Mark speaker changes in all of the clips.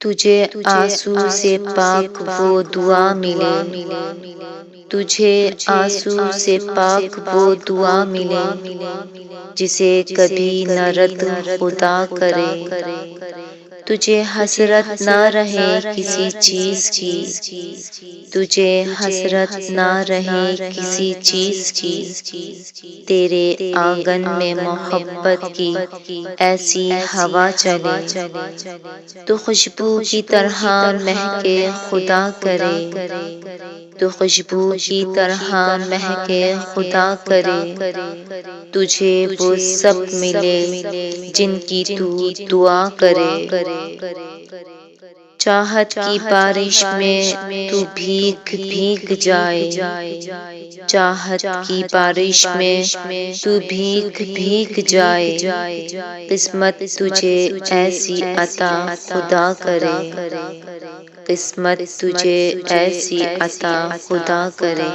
Speaker 1: تجھے آنسو سے پاک وہ دعا ملے، تجھے آنسو سے پاک وہ دعا ملے، جسے کبھی نہ رد خدا کرے۔ تجھے حسرت نہ رہے کسی چیز کی، تجھے حسرت نہ رہے کسی چیز کی، تیرے آنگن میں محبت کی ایسی ہوا چلے، تو خوشبو کی طرح مہکے خدا کرے، تو خوشبو کی طرح مہکے خدا کرے، تجھے وہ سب ملے جن کی تو دعا کرے۔ چاہت کی بارش میں تو بھیگ بھیگ جائے، چاہت کی بارش میں تو بھیگ بھیگ جائے، قسمت تجھے ایسی عطا خدا کرے، قسمت تجھے ایسی عطا خدا کرے۔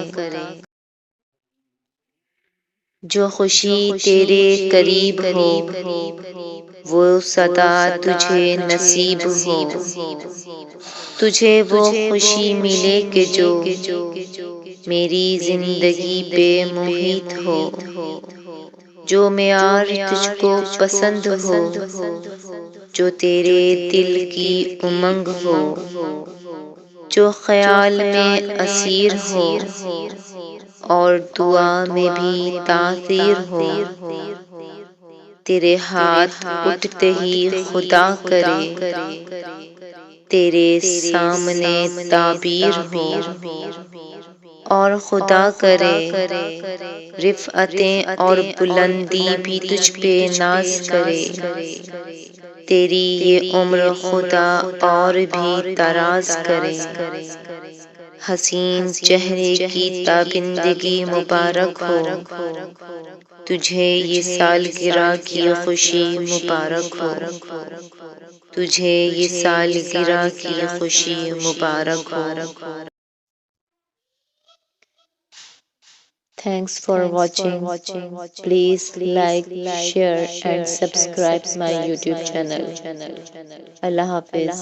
Speaker 1: جو خوشی تیرے قریب ہو وہ صدا تجھے نصیب ہو، تجھے وہ خوشی ملے کہ جو میری زندگی پہ محیط ہو، جو معیار تجھ کو پسند ہو، جو تیرے دل کی امنگ ہو، جو خیال میں اسیر ہو اور دعا میں بھی تاثیر ہو، تیرے ہاتھ اٹھتے ہی خدا کرے، تیرے سامنے تعبیر ہو اور خدا کرے، رفعتیں اور بلندی بھی تجھ پہ ناز کرے، تیری یہ عمر خدا اور بھی دراز کرے، حسین چہرے کی تابندگی مبارک ہو، تجھے یہ سالگرہ کی خوشی مبارک ہو، تجھے یہ سالگرہ کی خوشی مبارک ہو۔ Thanks for watching. Please like, share and subscribe my YouTube channel. اللہ حافظ.